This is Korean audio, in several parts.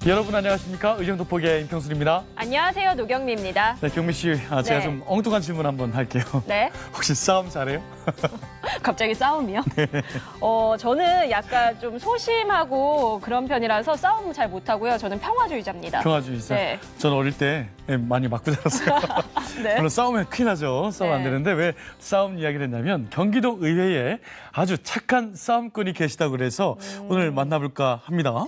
여러분 안녕하십니까? 의정 돋보기의 임평순입니다. 안녕하세요, 노경미입니다. 네, 경미 씨, 제가 네. 좀 엉뚱한 질문 한번 할게요. 네. 혹시 싸움 잘해요? 갑자기 싸움이요? 저는 약간 좀 소심하고 그런 편이라서 싸움 잘 못하고요. 저는 평화주의자입니다. 평화주의자. 네. 저는 어릴 때 많이 맞고 자랐어요. 네. 물론 싸우면 큰일 나죠. 싸움 안 네. 되는데 왜 싸움 이야기를 했냐면 경기도 의회에 아주 착한 싸움꾼이 계시다고 그래서 오늘 만나볼까 합니다.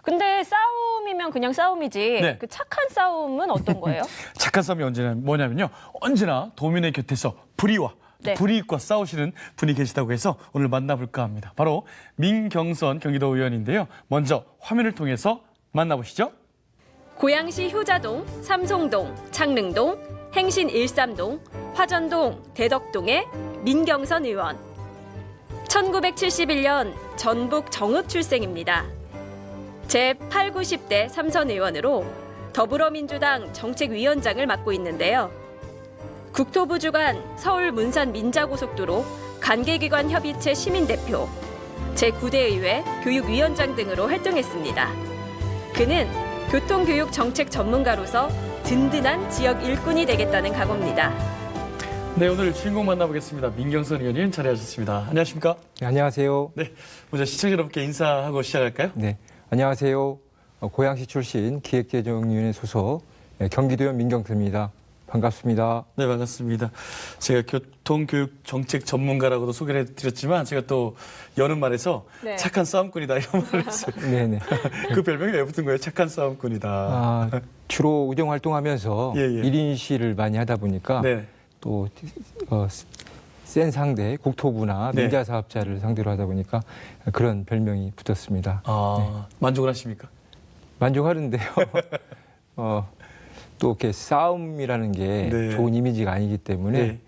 근데 싸움이면 그냥 싸움이지 네. 그 착한 싸움은 어떤 거예요? 착한 싸움이 뭐냐면요. 언제나 도민의 곁에서 불의와 네. 불이익과 싸우시는 분이 계시다고 해서 오늘 만나볼까 합니다. 바로 민경선 경기도 의원인데요. 먼저 화면을 통해서 만나보시죠. 고양시 효자동, 삼송동, 창릉동, 행신 13동, 화전동, 대덕동의 민경선 의원. 1971년 전북 정읍 출생입니다. 제8, 90대 삼선 의원으로 더불어민주당 정책위원장을 맡고 있는데요. 국토부 주관 서울 문산 민자고속도로 관계기관 협의체 시민대표, 제9대 의회 교육위원장 등으로 활동했습니다. 그는 교통교육 정책 전문가로서 든든한 지역 일꾼이 되겠다는 각오입니다. 네, 오늘 주인공 만나보겠습니다. 민경선 의원님 자리하셨습니다. 안녕하십니까? 네, 안녕하세요. 네, 먼저 시청자 여러분께 인사하고 시작할까요? 네, 안녕하세요. 고양시 출신 기획재정위원회 소속 경기도의원 민경선입니다. 반갑습니다. 네, 반갑습니다. 제가 교통교육 정책 전문가라고도 소개를 해드렸지만 제가 또 여는 말에서 네. 착한 싸움꾼이다 이런 말을 했어요. 네네. 그 별명이 왜 붙은 거예요? 착한 싸움꾼이다. 주로 의정 활동하면서 예, 예. 1인 시를 많이 하다 보니까 네. 또 센 상대 국토부나 네. 민자 사업자를 상대로 하다 보니까 그런 별명이 붙었습니다. 만족을 하십니까? 만족하는데요. 또 이렇게 싸움이라는 게 네. 좋은 이미지가 아니기 때문에 네.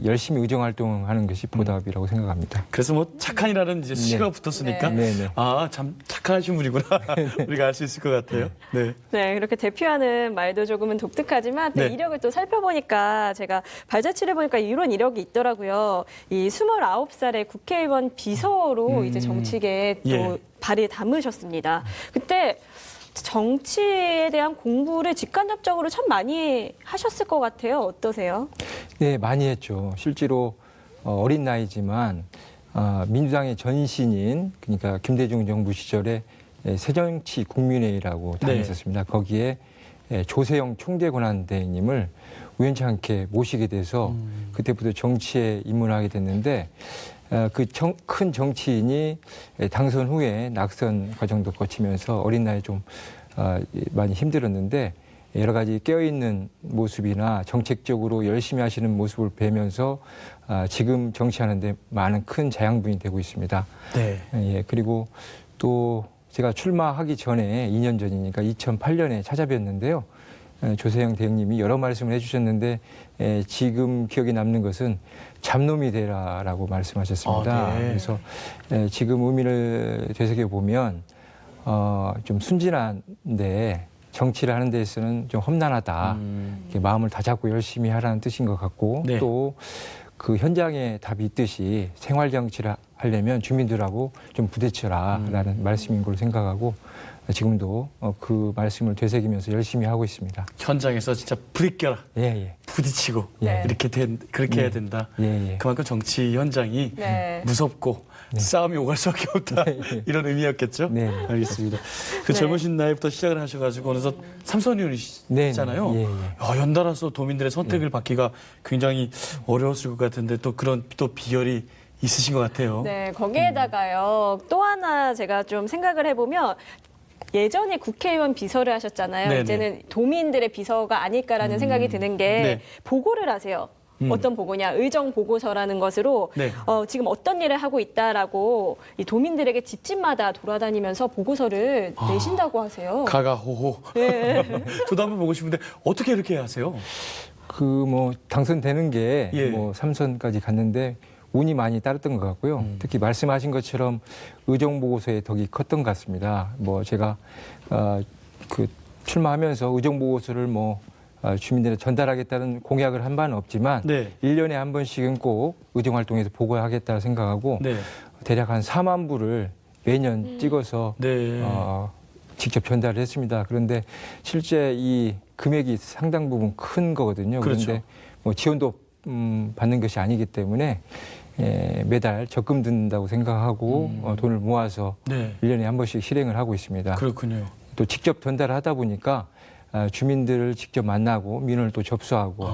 열심히 의정 활동하는 것이 보답이라고 생각합니다. 그래서 뭐 착한이라는 이제 시가 붙었으니까 네네. 참 착하신 분이구나 우리가 알 수 있을 것 같아요. 네. 네, 그렇게 대표하는 말도 조금은 독특하지만 또 네. 이력을 또 살펴보니까 제가 발자취를 보니까 이런 이력이 있더라고요. 이 29살에 국회의원 비서로 이제 정치계에 또 예. 발을 담으셨습니다. 그때 정치에 대한 공부를 직간접적으로 참 많이 하셨을 것 같아요. 어떠세요? 네, 많이 했죠. 실제로 어린 나이지만 민주당의 전신인 그러니까 김대중 정부 시절에 새정치 국민회의라고 다녔었습니다. 거기에 조세영 총재권한대행님을 우연찮게 모시게 돼서 그때부터 정치에 입문하게 됐는데 그 큰 정치인이 당선 후에 낙선 과정도 거치면서 어린 나이에 좀 많이 힘들었는데 여러 가지 깨어있는 모습이나 정책적으로 열심히 하시는 모습을 뵈면서 지금 정치하는데 많은 큰 자양분이 되고 있습니다. 네. 예, 그리고 또 제가 출마하기 전에 2년 전이니까 2008년에 찾아뵀는데요. 조세영 대행님이 여러 말씀을 해주셨는데 지금 기억에 남는 것은 잡놈이 되라라고 말씀하셨습니다. 네. 그래서 지금 의미를 되새겨 보면 좀 순진한데 정치를 하는 데 있어서는 좀 험난하다. 이렇게 마음을 다잡고 열심히 하라는 뜻인 것 같고 네. 또 그 현장에 답이 있듯이 생활 정치를 하려면 주민들하고 좀 부딪혀라라는 말씀인 걸로 생각하고 지금도 그 말씀을 되새기면서 열심히 하고 있습니다. 현장에서 진짜 부딪혀라. 예. 부딪히고 네. 그렇게 해야 된다. 예. 그만큼 정치 현장이 네. 무섭고 싸움이 오갈 수밖에 없다. 이런 의미였겠죠? 네. 알겠습니다. 그 네. 젊으신 나이부터 시작을 하셔가지고 어느덧 삼선 의원이시잖아요. 네. 연달아서 도민들의 선택을 받기가 굉장히 어려웠을 것 같은데 또 그런 또 비결이 있으신 것 같아요. 네, 거기에다가요. 또 하나 제가 좀 생각을 해보면 예전에 국회의원 비서를 하셨잖아요. 네네. 이제는 도민들의 비서가 아닐까라는 생각이 드는 게 네. 보고를 하세요. 어떤 보고냐? 의정 보고서라는 것으로 네. 지금 어떤 일을 하고 있다라고 이 도민들에게 집집마다 돌아다니면서 보고서를 내신다고 하세요. 가가호호. 네. 저도 한번 보고 싶은데 어떻게 이렇게 하세요? 그 뭐 당선되는 게 예. 뭐 3선까지 갔는데 운이 많이 따랐던 것 같고요. 특히 말씀하신 것처럼 의정 보고서의 덕이 컸던 것 같습니다. 뭐 제가 그 출마하면서 의정 보고서를 뭐 주민들에 전달하겠다는 공약을 한 바는 없지만 네. 1년에 한 번씩은 꼭 의정활동에서 보고하겠다 생각하고 네. 대략 한 4만 부를 매년 찍어서 네. 직접 전달을 했습니다. 그런데 실제 이 금액이 상당 부분 큰 거거든요. 그렇죠. 그런데 뭐 지원도 받는 것이 아니기 때문에 매달 적금 든다고 생각하고 돈을 모아서 네. 1년에 한 번씩 실행을 하고 있습니다. 그렇군요. 또 직접 전달하다 보니까 주민들을 직접 만나고 민원을 또 접수하고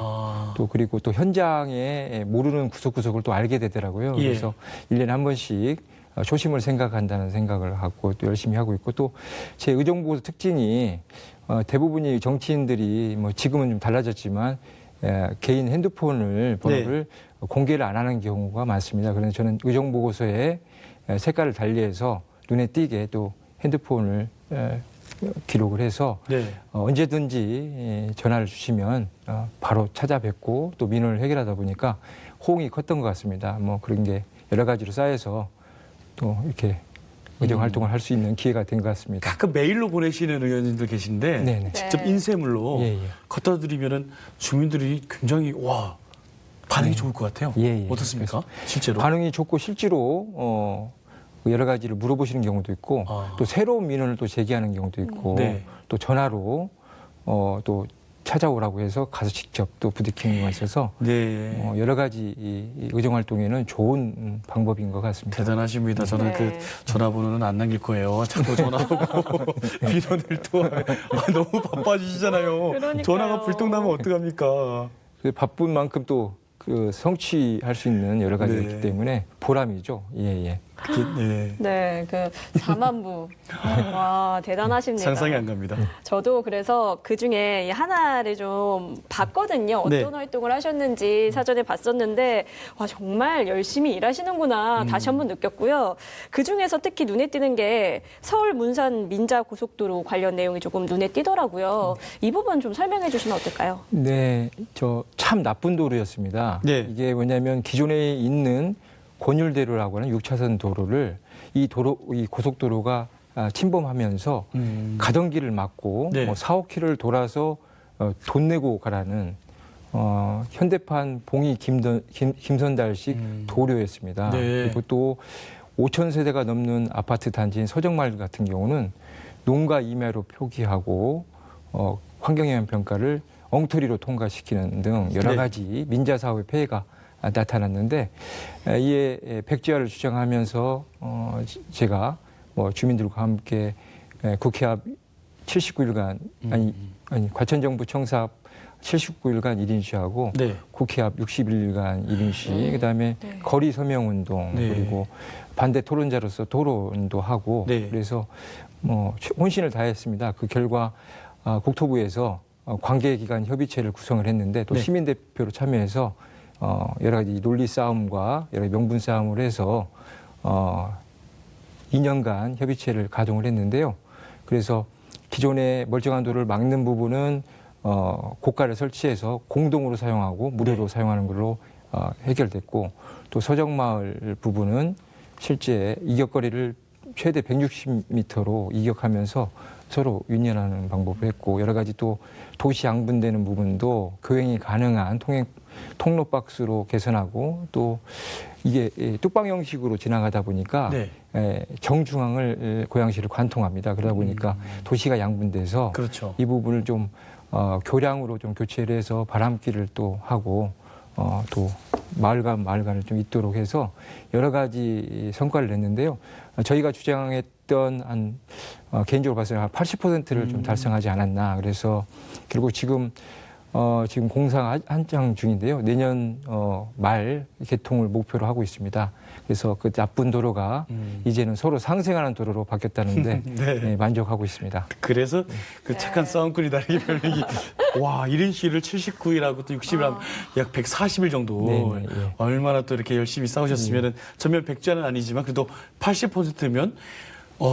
또 그리고 또 현장에 모르는 구석구석을 또 알게 되더라고요. 예. 그래서 1년에 한 번씩 초심을 생각한다는 생각을 하고 또 열심히 하고 있고 또 제 의정부고소 특징이 대부분이 정치인들이 뭐 지금은 좀 달라졌지만 개인 핸드폰을 번호를 공개를 안 하는 경우가 많습니다. 그래서 저는 의정부고소에 색깔을 달리해서 눈에 띄게 또 핸드폰을 기록을 해서 네. 언제든지 전화를 주시면 바로 찾아뵙고 또 민원을 해결하다 보니까 호응이 컸던 것 같습니다. 뭐 그런 게 여러 가지로 쌓여서 또 이렇게 의정 활동을 할 수 있는 기회가 된 것 같습니다. 가끔 메일로 보내시는 의원님들 계신데 네네. 직접 네. 인쇄물로 예, 예. 갖다 드리면은 주민들이 굉장히 와 반응이 좋을 것 같아요. 예, 예. 어떻습니까? 실제로? 반응이 좋고 실제로 여러 가지를 물어보시는 경우도 있고 또 새로운 민원을 또 제기하는 경우도 있고 네. 또 전화로 또 찾아오라고 해서 가서 직접 또 부딪히는 경우가 있어서 네. 여러 가지 이 의정 활동에는 좋은 방법인 것 같습니다. 대단하십니다. 저는 네. 그 전화번호는 안 남길 거예요. 자꾸 전화오고 민원을 또 너무 바빠지시잖아요. 그러니까요. 전화가 불똥 나면 어떡합니까? 그 바쁜 만큼 또 그 성취할 수 있는 여러 가지가 네. 있기 때문에 보람이죠. 예, 예. 네. 네, 그 4만 부. 와, 대단하십니다. 상상이 안 갑니다. 저도 그래서 그 중에 이 하나를 좀 봤거든요. 어떤 네. 활동을 하셨는지 사전에 봤었는데, 와, 정말 열심히 일하시는구나 다시 한번 느꼈고요. 그 중에서 특히 눈에 띄는 게 서울 문산 민자 고속도로 관련 내용이 조금 눈에 띄더라고요. 이 부분 좀 설명해 주시면 어떨까요? 네, 저 참 나쁜 도로였습니다. 네. 이게 뭐냐면 기존에 있는 권율대로라고 하는 6차선 도로를 이 고속도로가 침범하면서 가던 길을 막고 네. 뭐 4, 5km를 돌아서 돈 내고 가라는 현대판 봉이 김선달식 도로였습니다. 네. 그리고 또 5천 세대가 넘는 아파트 단지인 서정마을 같은 경우는 농가 임야로 표기하고 환경영향 평가를 엉터리로 통과시키는 등 여러 네. 가지 민자 사업의 폐해가 나타났는데 이에 백지화를 주장하면서 제가 뭐 주민들과 함께 국회 앞 79일간 아니 과천정부 청사 앞 79일간 1인 시하고 네. 국회 앞 61일간 1인 시 그다음에 네. 거리 서명 운동 네. 그리고 반대 토론자로서 토론도 하고 네. 그래서 뭐 혼신을 다했습니다. 그 결과 국토부에서 관계기관 협의체를 구성을 했는데 또 네. 시민대표로 참여해서 여러 가지 논리 싸움과 여러 가지 명분 싸움을 해서 2년간 협의체를 가동을 했는데요. 그래서 기존의 멀쩡한 도로를 막는 부분은 고가를 설치해서 공동으로 사용하고 무료로 네. 사용하는 걸로 해결됐고 또 서정마을 부분은 실제 이격거리를 최대 160m로 이격하면서 서로 유인하는 방법을 했고 여러 가지 또 도시 양분되는 부분도 교행이 가능한 통로 박스로 개선하고 또 이게 뚝방 형식으로 지나가다 보니까 네. 정중앙을 고양시를 관통합니다. 그러다 보니까 도시가 양분돼서 그렇죠. 이 부분을 좀 교량으로 좀 교체를 해서 바람길을 또 하고 또 마을간을 좀 있도록 해서 여러 가지 성과를 냈는데요. 저희가 주장했던 한 개인적으로 봤을 때 한 80%를 좀 달성하지 않았나. 그래서 결국 지금 공사 한창 중인데요. 내년 말 개통을 목표로 하고 있습니다. 그래서 그 나쁜 도로가 이제는 서로 상생하는 도로로 바뀌었다는데 네. 네, 만족하고 있습니다. 그래서 그 착한 싸움꾼이 다르기 별명이 와 1인 시위를 79일하고 또 60일 약 140일 정도 네, 네, 예. 얼마나 또 이렇게 열심히 싸우셨으면은 전면 백지화는 아니지만 그래도 80%면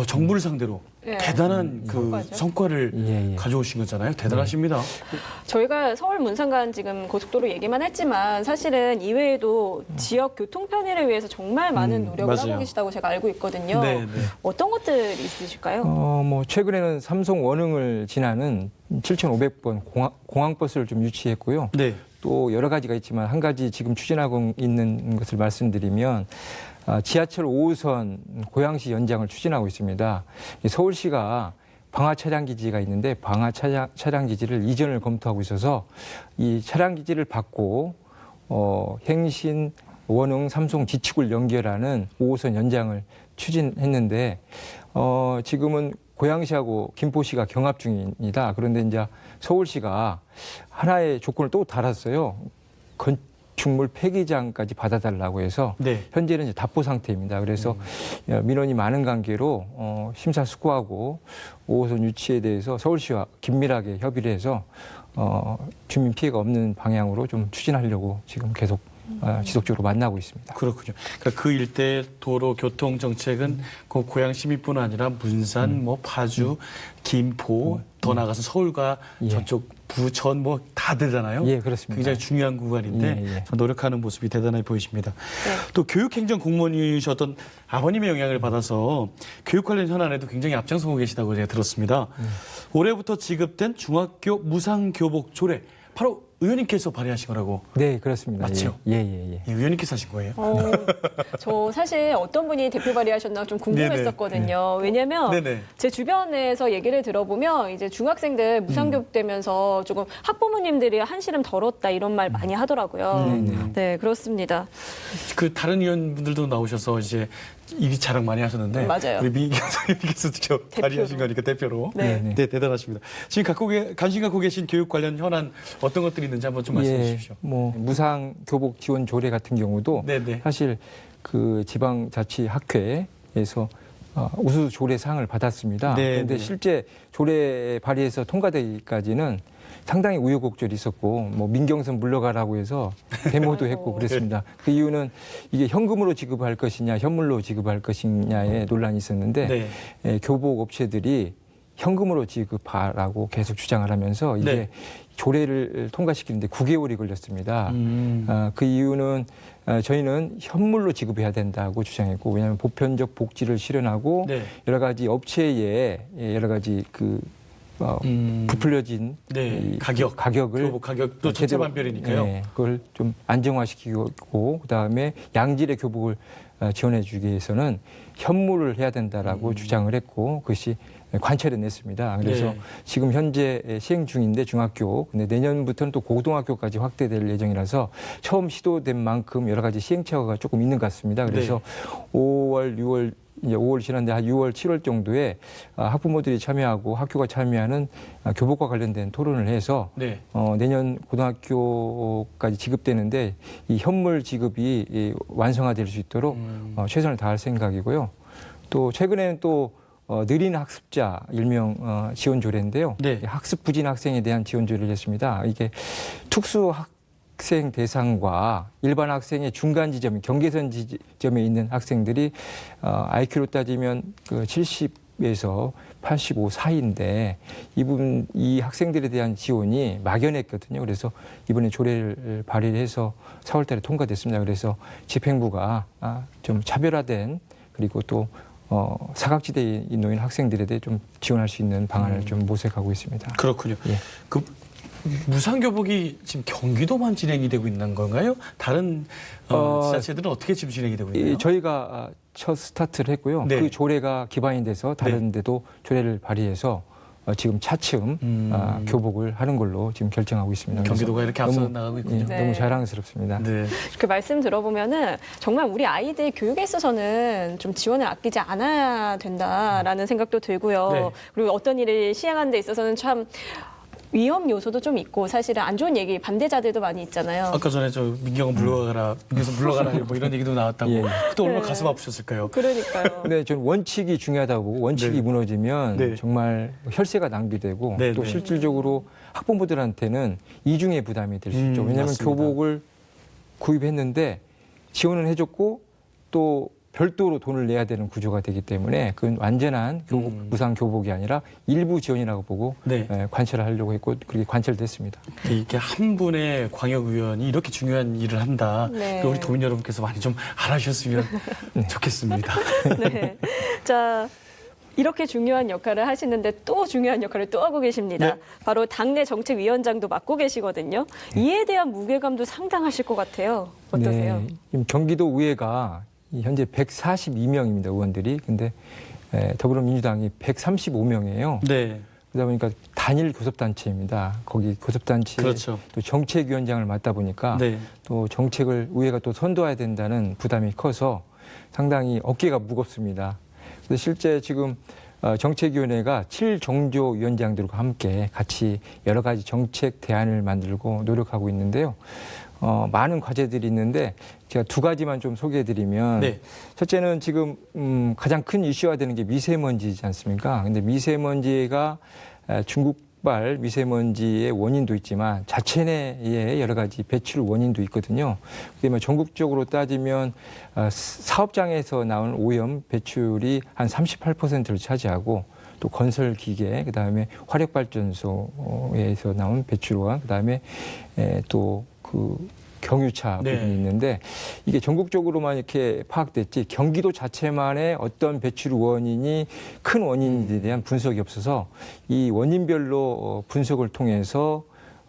정부를 상대로 네. 대단한 그 성과죠. 성과를 예, 예. 가져오신 거잖아요. 대단하십니다. 저희가 서울 문산간 지금 고속도로 얘기만 했지만 사실은 이외에도 지역 교통 편의를 위해서 정말 많은 노력을 맞아요. 하고 계시다고 제가 알고 있거든요. 네, 네. 어떤 것들이 있으실까요? 뭐 최근에는 삼성 원흥을 지나는 7,500번 공항버스를 좀 유치했고요. 네. 또 여러 가지가 있지만 한 가지 지금 추진하고 있는 것을 말씀드리면 지하철 5호선 고양시 연장을 추진하고 있습니다. 서울시가 방화 차량 기지가 있는데 방화 차량 기지를 이전을 검토하고 있어서 이 차량 기지를 받고 행신, 원흥, 삼송, 지축을 연결하는 5호선 연장을 추진했는데 지금은 고양시하고 김포시가 경합 중입니다. 그런데 이제 서울시가 하나의 조건을 또 달았어요. 건축물 폐기장까지 받아달라고 해서 네. 현재는 이제 답보 상태입니다. 그래서 민원이 많은 관계로 심사숙고하고 5호선 유치에 대해서 서울시와 긴밀하게 협의를 해서 주민 피해가 없는 방향으로 좀 추진하려고 지금 계속 지속적으로 만나고 있습니다. 그렇군요. 그러니까 그 일대 도로 교통 정책은 그 고양 시민뿐 아니라 문산, 뭐 파주, 김포, 더 나가서 서울과 예. 저쪽 부천 뭐 다 되잖아요. 예, 그렇습니다. 굉장히 중요한 구간인데 예, 예. 노력하는 모습이 대단해 보이십니다. 네. 또 교육행정 공무원이셨던 아버님의 영향을 받아서 교육 관련 현안에도 굉장히 앞장서고 계시다고 제가 들었습니다. 올해부터 지급된 중학교 무상교복 조례 바로 의원님께서 발의하신 거라고. 네, 그렇습니다. 맞죠? 예. 예, 의원님께서 하신 거예요. 저 사실 어떤 분이 대표 발의하셨나 좀 궁금했었거든요. 왜냐면 네네. 제 주변에서 얘기를 들어보면 이제 중학생들 무상교육 되면서 조금 학부모님들이 한시름 덜었다 이런 말 많이 하더라고요. 네, 그렇습니다. 그 다른 의원분들도 나오셔서 이제 입이 자랑 많이 하셨는데 맞아요. 우리 민경선 의원님께서 직접 발의하신 거니까 대표로 네. 네, 대단하십니다. 지금 관심 갖고 계신 교육 관련 현안 어떤 것들이 있는지 한번 좀 말씀해 주십시오. 뭐 무상 교복 지원 조례 같은 경우도 네네. 사실 그 지방자치학회에서 우수 조례상을 받았습니다. 네, 그런데 네. 실제 조례 발의해서 통과되기까지는 상당히 우여곡절이 있었고 뭐 민경선 물러가라고 해서 데모도 했고 그랬습니다. 그 이유는 이게 현금으로 지급할 것이냐 현물로 지급할 것이냐에 논란이 있었는데 네. 교복 업체들이 현금으로 지급하라고 계속 주장을 하면서 이게 네. 조례를 통과시키는데 9개월이 걸렸습니다. 그 이유는 저희는 현물로 지급해야 된다고 주장했고 왜냐하면 보편적 복지를 실현하고 네. 여러 가지 업체에 여러 가지 부풀려진 네. 이 가격을 교복 가격도 제대로, 천차만별이니까요. 네, 그걸 좀 안정화시키고 그다음에 양질의 교복을 지원해 주기 위해서는 현물을 해야 된다라고 주장을 했고 그것이 관철해 냈습니다. 그래서 네. 지금 현재 시행 중인데 중학교, 근데 내년부터는 또 고등학교까지 확대될 예정이라서 처음 시도된 만큼 여러 가지 시행착오가 조금 있는 것 같습니다. 그래서 5월, 6월 이제 5월 지났는데 한 6월, 7월 정도에 학부모들이 참여하고 학교가 참여하는 교복과 관련된 토론을 해서 네. 내년 고등학교까지 지급되는데 이 현물 지급이 완성화될 수 있도록 최선을 다할 생각이고요. 또 최근에는 또 느린 학습자 일명 지원 조례인데요. 네. 학습 부진 학생에 대한 지원 조례를 했습니다. 이게 특수 학생 대상과 일반 학생의 중간 지점, 경계선 지점에 있는 학생들이 IQ로 따지면 그 70에서 85 사이인데 이 학생들에 대한 지원이 막연했거든요. 그래서 이번에 조례를 발의해서 4월달에 통과됐습니다. 그래서 집행부가 좀 차별화된 그리고 또 사각지대에 놓인 학생들에 대해 좀 지원할 수 있는 방안을 좀 모색하고 있습니다. 그렇군요. 예. 그 무상교복이 지금 경기도만 진행이 되고 있는 건가요? 다른 지자체들은 어떻게 지금 진행이 되고 있나요? 저희가 첫 스타트를 했고요. 네. 그 조례가 기반이 돼서 다른 데도 조례를 발의해서 지금 차츰 교복을 하는 걸로 지금 결정하고 있습니다. 경기도가 이렇게 앞서 나가고 있군요. 네. 너무 자랑스럽습니다. 네. 그 말씀 들어보면은 정말 우리 아이들 교육에 있어서는 좀 지원을 아끼지 않아야 된다라는 생각도 들고요. 네. 그리고 어떤 일을 시행하는 데 있어서는 참 위험 요소도 좀 있고 사실은 안 좋은 얘기 반대자들도 많이 있잖아요. 아까 전에 저 민경은 물러가라, 민경선 물러가라 뭐 이런 얘기도 나왔다고. 예. 그때 얼마나 네. 가슴 아프셨을까요? 그러니까요. 근데 저는 원칙이 중요하다고 보고 원칙이 네. 무너지면 네. 정말 혈세가 낭비되고 네, 또 네. 실질적으로 학부모들한테는 이중의 부담이 될 수 있죠. 왜냐하면 맞습니다. 교복을 구입했는데 지원은 해줬고 또 별도로 돈을 내야 되는 구조가 되기 때문에 그건 완전한 무상 교복이 아니라 일부 지원이라고 보고 네. 관철을 하려고 했고 그렇게 관철됐습니다. 이렇게 한 분의 광역의원이 이렇게 중요한 일을 한다. 네. 우리 도민 여러분께서 많이 좀 알아주셨으면 좋겠습니다. 네. 자, 이렇게 중요한 역할을 하시는데 또 중요한 역할을 또 하고 계십니다. 네. 바로 당내 정책위원장도 맡고 계시거든요. 이에 대한 무게감도 상당하실 것 같아요. 어떠세요? 네, 지금 경기도 의회가 현재 142명입니다. 의원들이. 근데 더불어민주당이 135명이에요. 네. 그러다 보니까 단일 교섭단체입니다. 거기 교섭단체 그렇죠. 또 정책위원장을 맡다 보니까 네. 또 정책을 의회가 또 선도해야 된다는 부담이 커서 상당히 어깨가 무겁습니다. 그래서 실제 지금 정책위원회가 7정조 위원장들과 함께 같이 여러 가지 정책 대안을 만들고 노력하고 있는데요. 많은 과제들이 있는데 제가 두 가지만 좀 소개해드리면 네. 첫째는 지금 가장 큰 이슈화 되는 게 미세먼지지 않습니까? 근데 미세먼지가 중국발 미세먼지의 원인도 있지만 자체 내에 여러 가지 배출 원인도 있거든요. 그다음에 전국적으로 따지면 사업장에서 나온 오염 배출이 한 38%를 차지하고 또 건설 기계, 그다음에 화력 발전소에서 나온 배출과 그다음에 또 그 경유차 네. 부분이 있는데 이게 전국적으로만 이렇게 파악됐지 경기도 자체만의 어떤 배출 원인이 큰 원인에 대한 분석이 없어서 이 원인별로 분석을 통해서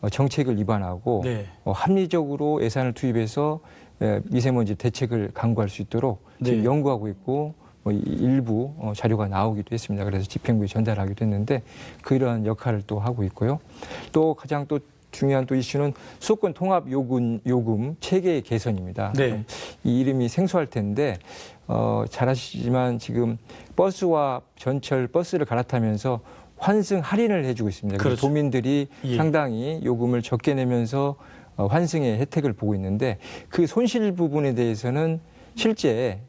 정책을 입안하고 네. 합리적으로 예산을 투입해서 미세먼지 대책을 강구할 수 있도록 지금 네. 연구하고 있고 일부 자료가 나오기도 했습니다. 그래서 집행부에 전달하기도 했는데 그러한 역할을 또 하고 있고요. 또 가장 또 중요한 또 이슈는 수도권 통합 요금 체계 개선입니다. 네. 이 이름이 생소할 텐데 잘 아시지만 지금 버스와 전철 버스를 갈아타면서 환승 할인을 해주고 있습니다. 그래서 그렇죠. 도민들이 예. 상당히 요금을 적게 내면서 환승의 혜택을 보고 있는데 그 손실 부분에 대해서는 실제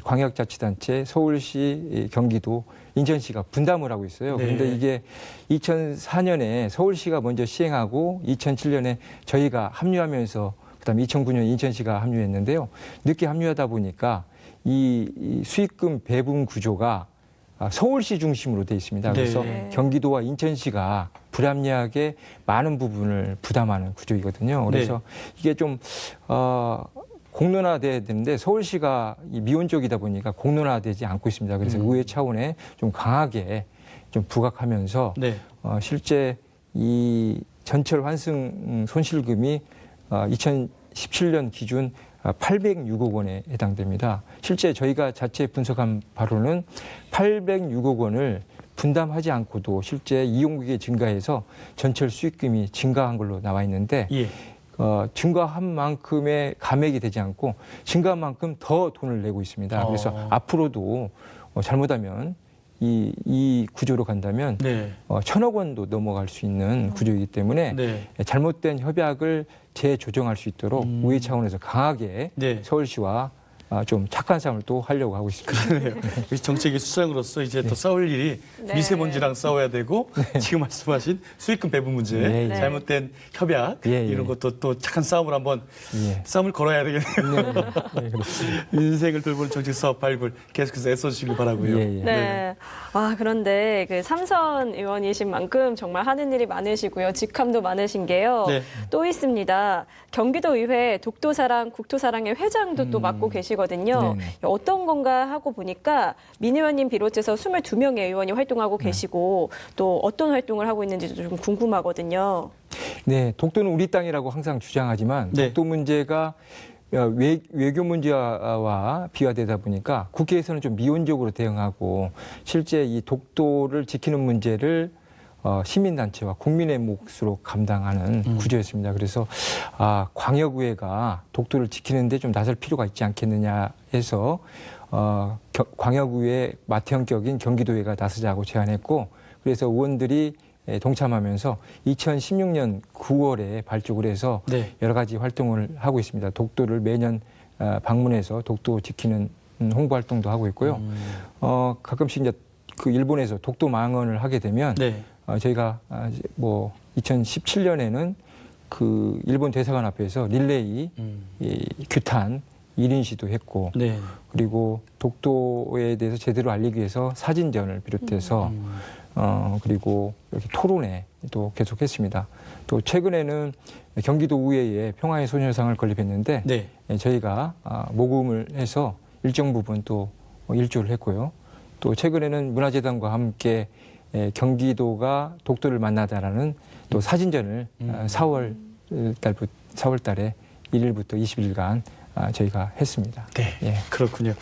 광역자치단체, 서울시, 경기도, 인천시가 분담을 하고 있어요. 네. 그런데 이게 2004년에 서울시가 먼저 시행하고 2007년에 저희가 합류하면서 그다음에 2009년 인천시가 합류했는데요. 늦게 합류하다 보니까 이 수익금 배분 구조가 서울시 중심으로 돼 있습니다. 그래서 네. 경기도와 인천시가 불합리하게 많은 부분을 부담하는 구조이거든요. 그래서 이게 좀 공론화돼야 되는데 서울시가 미온적이다 보니까 공론화되지 않고 있습니다. 그래서 의회 차원에 좀 강하게 좀 부각하면서 네. 실제 이 전철 환승 손실금이 2017년 기준 806억 원에 해당됩니다. 실제 저희가 자체 분석한 바로는 806억 원을 분담하지 않고도 실제 이용객이 증가해서 전철 수익금이 증가한 걸로 나와 있는데 예. 증가한 만큼의 감액이 되지 않고 증가한 만큼 더 돈을 내고 있습니다. 그래서 앞으로도 잘못하면 이 구조로 간다면 네. 1,000억 원도 넘어갈 수 있는 구조이기 때문에 네. 잘못된 협약을 재조정할 수 있도록 의회 차원에서 강하게 네. 서울시와 좀 착한 싸움을 또 하려고 하고 있습니다. 네. 정책의 수장으로서 이제 또 싸울 일이 네. 미세먼지랑 싸워야 되고 지금 말씀하신 수익금 배분 문제, 예, 예. 잘못된 협약 예, 예. 이런 것도 또 착한 싸움을 한번 예. 싸움을 걸어야 되겠네요. 네, 그렇습니다. 인생을 돌보는 정책 사업 발굴 계속해서 애써주시길 바라고요. 예, 예. 네. 그런데 그 삼선 의원이신 만큼 정말 하는 일이 많으시고요. 직함도 많으신 게요. 네. 또 있습니다. 경기도의회 독도사랑 국토사랑의 회장도 또 맡고 계시거든요. 네네. 어떤 건가 하고 보니까 민 의원님 비롯해서 22명의 의원이 활동하고 계시고 또 어떤 활동을 하고 있는지도 좀 궁금하거든요. 네, 독도는 우리 땅이라고 항상 주장하지만 네. 독도 문제가 외교 문제와 비화되다 보니까 국회에서는 좀 미온적으로 대응하고 실제 이 독도를 지키는 문제를 시민단체와 국민의 몫으로 감당하는 구조였습니다. 그래서 광역의회가 독도를 지키는데 좀 나설 필요가 있지 않겠느냐 해서 광역의회 마태형격인 경기도의회가 나서자고 제안했고 그래서 의원들이 동참하면서 2016년 9월에 발족을 해서 네. 여러 가지 활동을 하고 있습니다. 독도를 매년 방문해서 독도 지키는 홍보 활동도 하고 있고요. 가끔씩 이제 그 일본에서 독도 망언을 하게 되면 네. 저희가 2017년에는 그 일본 대사관 앞에서 릴레이 규탄 1인 시도 했고 네. 그리고 독도에 대해서 제대로 알리기 위해서 사진전을 비롯해서 그리고 여기 토론회도 계속했습니다. 또 최근에는 경기도 의회에 평화의 소녀상을 건립했는데 네. 저희가 모금을 해서 일정 부분 또 일조를 했고요. 또 최근에는 문화재단과 함께 경기도가 독도를 만나다라는 또 사진전을 4월 달에 1일부터 20일간 저희가 했습니다. 네, 예. 그렇군요.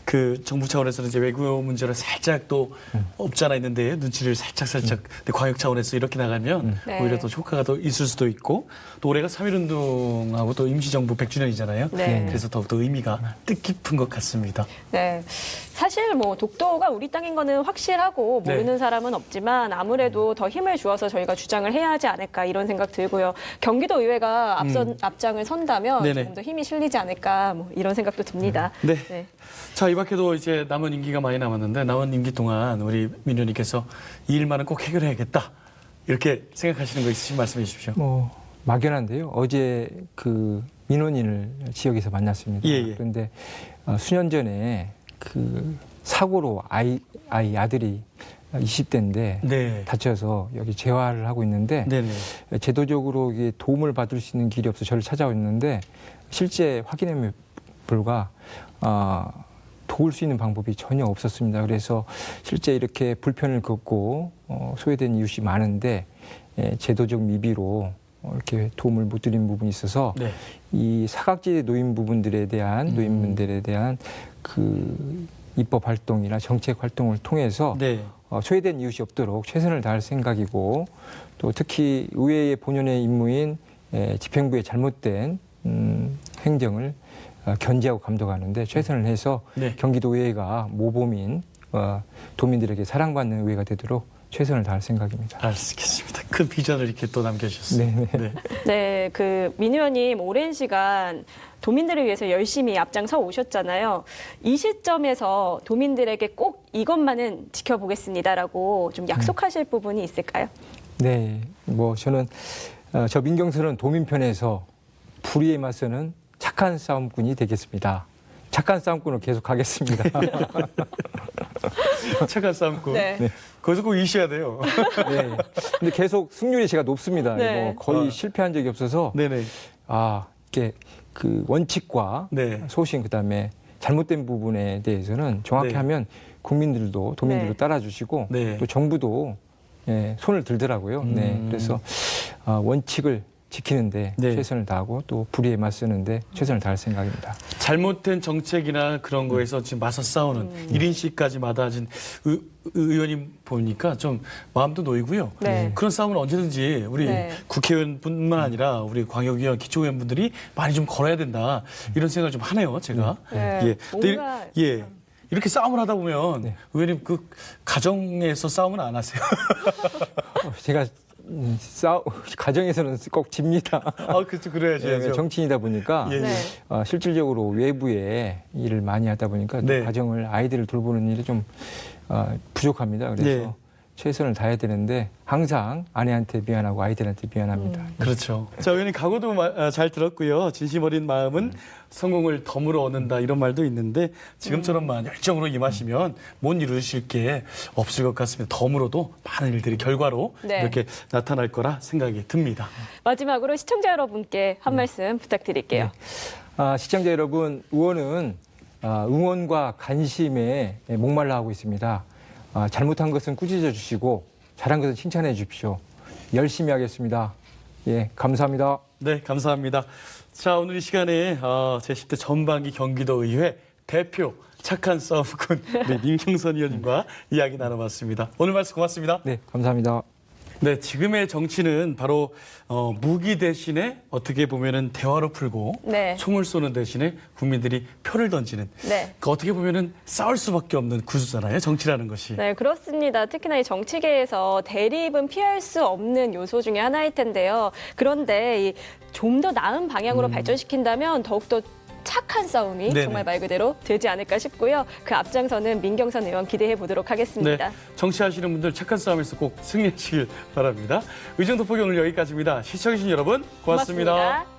그 정부 차원에서는 이제 외교 문제를 살짝 또 없지 않아 있는데 눈치를 살짝 근데 광역 차원에서 이렇게 나가면 네. 오히려 또 효과가 더 있을 수도 있고 또 올해가 3.1운동하고 또 임시정부 100주년이잖아요. 네. 그래서 더욱더 의미가 뜻깊은 것 같습니다. 네. 사실 뭐 독도가 우리 땅인 거는 확실하고 모르는 네. 사람은 없지만 아무래도 더 힘을 주어서 저희가 주장을 해야 하지 않을까 이런 생각 들고요. 경기도 의회가 앞장을 선다면 네네. 조금 더 힘이 실리지 않을까 뭐 이런 생각도 듭니다. 네. 네. 자, 이 밖에도 이제 남은 임기가 많이 남았는데 남은 임기 동안 우리 민 의원님께서 이 일만은 꼭 해결해야겠다. 이렇게 생각하시는 거 있으시면 말씀해 주십시오. 뭐 막연한데요. 어제 그 민원인을 지역에서 만났습니다. 예, 예. 그런데 수년 전에 그 사고로 아들이 20대인데 네. 다쳐서 여기 재활을 하고 있는데 네네. 제도적으로 이게 도움을 받을 수 있는 길이 없어 저를 찾아왔는데 실제 확인해 불과 도울 수 있는 방법이 전혀 없었습니다. 그래서 실제 이렇게 불편을 겪고 소외된 이웃이 많은데 제도적 미비로 이렇게 도움을 못 드린 부분이 있어서 네. 이 사각지대 노인분들에 대한 노인분들에 대한 그 입법 활동이나 정책 활동을 통해서 네. 소외된 이웃이 없도록 최선을 다할 생각이고 또 특히 의회의 본연의 임무인 집행부의 잘못된 행정을 견제하고 감독하는데 최선을 해서 네. 경기도 의회가 모범인 도민들에게 사랑받는 의회가 되도록 최선을 다할 생각입니다. 알겠습니다. 큰 비전을 이렇게 또 남겨주셨어요. 네. 네. 네, 그 민 의원님 오랜 시간 도민들을 위해서 열심히 앞장서 오셨잖아요. 이 시점에서 도민들에게 꼭 이것만은 지켜보겠습니다라고 좀 약속하실 부분이 있을까요? 네, 뭐 저는 저 민경선은 도민 편에서 불의에 맞서는 착한 싸움꾼이 되겠습니다. 착한 싸움꾼을 계속 하겠습니다. 착한 싸움꾼. 네. 거기서 꼭 이셔야 돼요. 네. 근데 계속 승률이 제가 높습니다. 네. 뭐 거의 실패한 적이 없어서 네네. 이게 그 원칙과 네. 소신 그다음에 잘못된 부분에 대해서는 정확히 네. 하면 국민들도 도민들도 네. 따라주시고 네. 또 정부도 손을 들더라고요. 네. 그래서 원칙을 지키는데 네. 최선을 다하고 또 불의에 맞서는데 최선을 다할 생각입니다. 잘못된 정책이나 그런 거에서 지금 맞서 싸우는 1인씩까지 마다하신 의원님 보니까 좀 마음도 놓이고요. 네. 그런 싸움은 언제든지 우리 네. 국회의원뿐만 아니라 우리 광역의원, 기초의원분들이 많이 좀 걸어야 된다. 이런 생각을 좀 하네요, 제가. 네. 예. 근데 뭔가 예. 이렇게 싸움을 하다 보면 네. 의원님 그 가정에서 싸움은 안 하세요? 제가 가정에서는 꼭 집니다. 그렇죠. 그래야죠. 예, 정치인이다 보니까 예, 예. 네. 실질적으로 외부에 일을 많이 하다 보니까 또 네. 가정을 아이들을 돌보는 일이 좀 부족합니다. 그래서 네. 최선을 다해야 되는데 항상 아내한테 미안하고 아이들한테 미안합니다. 그렇죠. 자, 의원님 각오도 잘 들었고요. 진심 어린 마음은 성공을 덤으로 얻는다 이런 말도 있는데 지금처럼만 열정으로 임하시면 못 이루실 게 없을 것 같습니다. 덤으로도 많은 일들이 결과로 네. 이렇게 나타날 거라 생각이 듭니다. 마지막으로 시청자 여러분께 한 말씀 부탁드릴게요. 시청자 여러분, 의원은 응원과 관심에 목말라 하고 있습니다. 잘못한 것은 꾸짖어 주시고 잘한 것은 칭찬해 주십시오. 열심히 하겠습니다. 예, 감사합니다. 네, 감사합니다. 자, 오늘 이 시간에 제10대 전반기 경기도의회 대표 착한 싸움꾼 우리 민경선 의원님과 이야기 나눠봤습니다. 오늘 말씀 고맙습니다. 네, 감사합니다. 네, 지금의 정치는 바로 무기 대신에 어떻게 보면은 대화로 풀고 네. 총을 쏘는 대신에 국민들이 표를 던지는 네. 그 어떻게 보면은 싸울 수밖에 없는 구조잖아요. 정치라는 것이. 네, 그렇습니다. 특히나 이 정치계에서 대립은 피할 수 없는 요소 중에 하나일 텐데요. 그런데 좀 더 나은 방향으로 발전시킨다면 더욱더 착한 싸움이 네네. 정말 말 그대로 되지 않을까 싶고요. 그 앞장서는 민경선 의원 기대해 보도록 하겠습니다. 네, 정치하시는 분들 착한 싸움에서 꼭 승리하시길 바랍니다. 의정도포기 오늘 여기까지입니다. 시청해주신 여러분 고맙습니다. 고맙습니다.